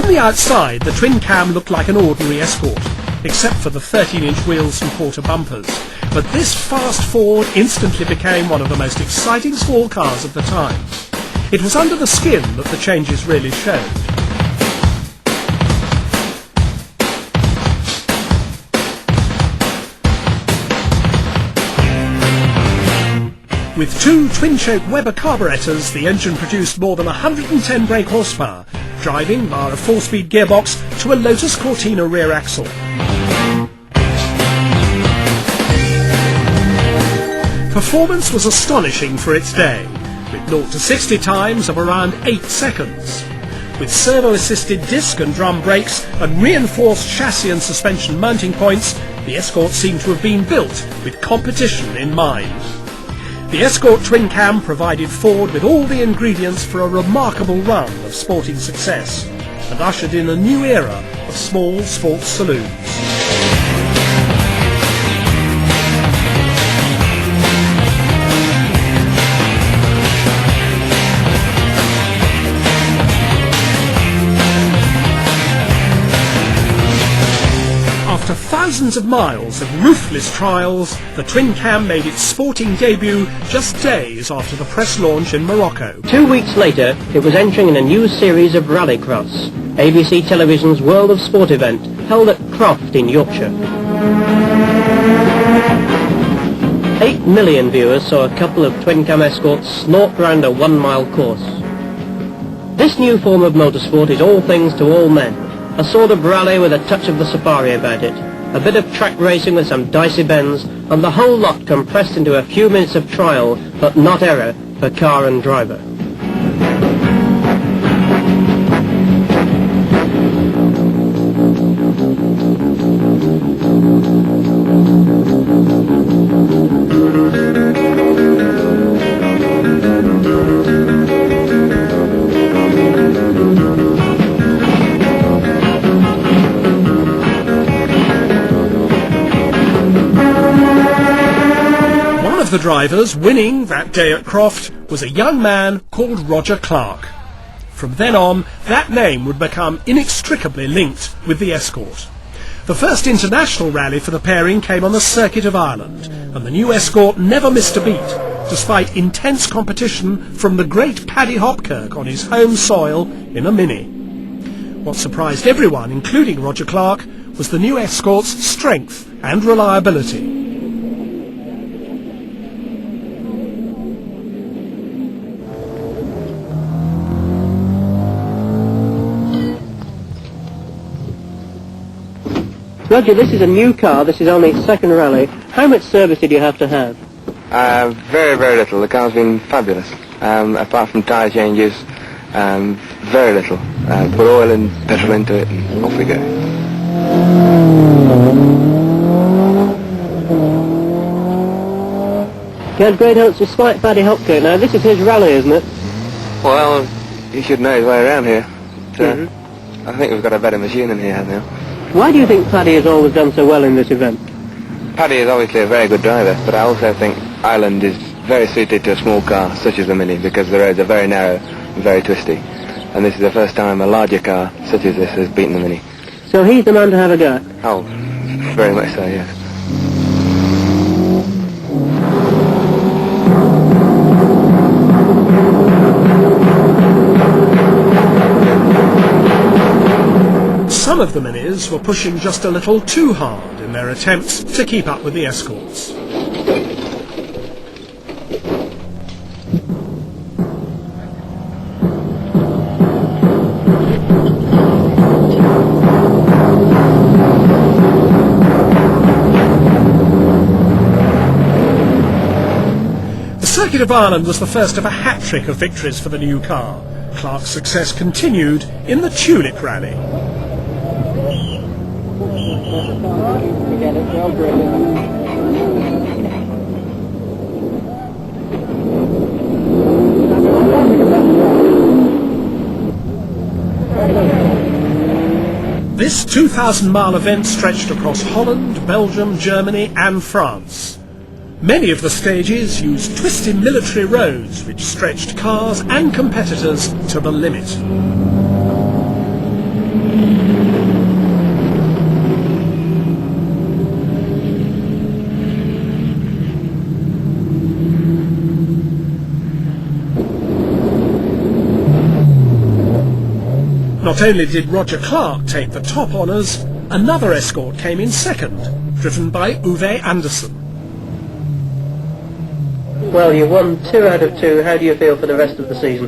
From the outside, the Twin-Cam looked like an ordinary Escort, except for the 13-inch wheels and quarter bumpers. But this fast Ford instantly became one of the most exciting small cars of the time. It was under the skin that the changes really showed. With two twin-choke Weber carburetors, the engine produced more than 110 brake horsepower, driving via a 4-speed gearbox to a Lotus Cortina rear axle. Performance was astonishing for its day, with 0 to 60 times of around 8 seconds. With servo-assisted disc and drum brakes and reinforced chassis and suspension mounting points, the Escort seemed to have been built with competition in mind. The Escort Twin-Cam provided Ford with all the ingredients for a remarkable run of sporting success and ushered in a new era of small sports saloons. After thousands of miles of ruthless trials, the Twin-Cam made its sporting debut just days after the press launch in Morocco. 2 weeks later, it was entering in a new series of rallycross, ABC Television's World of Sport event, held at Croft in Yorkshire. 8 million viewers saw a couple of Twin-Cam Escorts snort round a 1-mile course. This new form of motorsport is all things to all men. A sort of rally with a touch of the safari about it, a bit of track racing with some dicey bends, and the whole lot compressed into a few minutes of trial, but not error, for car and driver. One of the drivers winning that day at Croft was a young man called Roger Clark. From then on, that name would become inextricably linked with the Escort. The first international rally for the pairing came on the Circuit of Ireland, and the new Escort never missed a beat, despite intense competition from the great Paddy Hopkirk on his home soil in a Mini. What surprised everyone, including Roger Clark, was the new Escort's strength and reliability. Roger, this is a new car, this is only its second rally. How much service did you have to have? Very, very little. The car's been fabulous. Apart from tyre changes, very little. Put oil and petrol into it and off we go. You had great hopes despite Paddy Hopkirk. Now, this is his rally, isn't it? Well, you should know his way around here. So, I think we've got a better machine than he has now. Why do you think Paddy has always done so well in this event? Paddy is obviously a very good driver, but I also think Ireland is very suited to a small car such as the Mini because the roads are very narrow and very twisty. And this is the first time a larger car such as this has beaten the Mini. So he's the man to have a go? Oh, very much so, yes. Some of the Minis were pushing just a little too hard in their attempts to keep up with the Escorts. The Circuit of Ireland was the first of a hat-trick of victories for the new car. Clark's success continued in the Tulip Rally. This 2,000-mile event stretched across Holland, Belgium, Germany and France. Many of the stages used twisted military roads which stretched cars and competitors to the limit. Not only did Roger Clark take the top honours, another Escort came in second, driven by Uwe Anderson. Well, you won 2 out of 2. How do you feel for the rest of the season?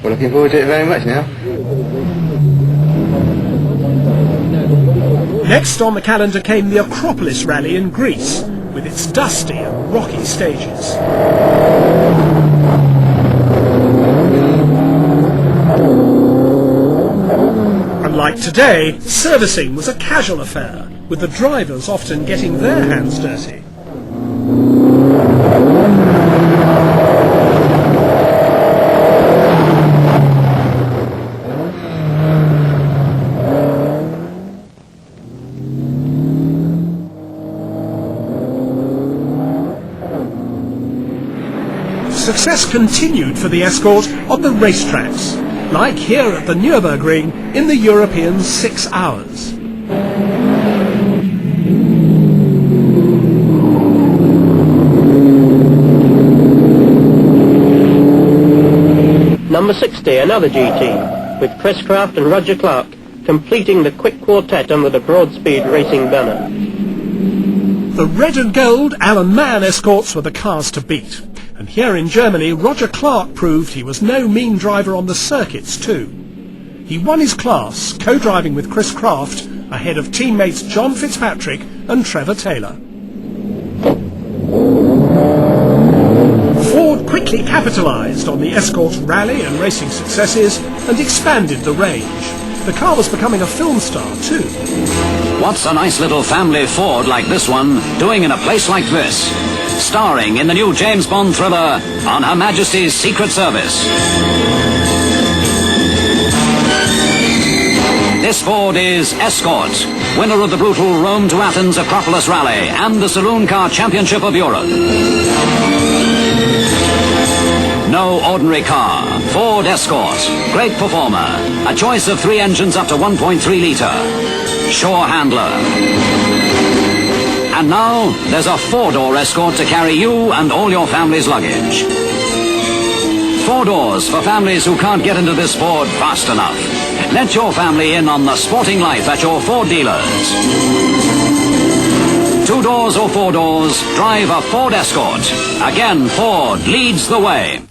We're looking forward to it very much now. Next on the calendar came the Acropolis Rally in Greece, with its dusty and rocky stages. Unlike today, servicing was a casual affair, with the drivers often getting their hands dirty. Success continued for the Escort on the racetracks, like here at the Nürburgring in the European 6 Hours. Number 60, another GT, with Chris Craft and Roger Clark completing the quick quartet under the Broadspeed Racing banner. The red and gold Alan Mann Escorts were the cars to beat. And here in Germany, Roger Clark proved he was no mean driver on the circuits too. He won his class, co-driving with Chris Craft, ahead of teammates John Fitzpatrick and Trevor Taylor. Ford quickly capitalised on the Escort's rally and racing successes and expanded the range. The car was becoming a film star too. What's a nice little family Ford like this one doing in a place like this? Starring in the new James Bond thriller On Her Majesty's Secret Service. This Ford is Escort, winner of the brutal Rome to Athens Acropolis Rally and the Saloon Car Championship of Europe. No ordinary car. Ford Escort. Great performer. A choice of 3 engines up to 1.3 litre. Sure handler. And now, there's a 4-door Escort to carry you and all your family's luggage. 4 doors for families who can't get into this Ford fast enough. Let your family in on the sporting life at your Ford dealers. 2 doors or 4 doors, drive a Ford Escort. Again, Ford leads the way.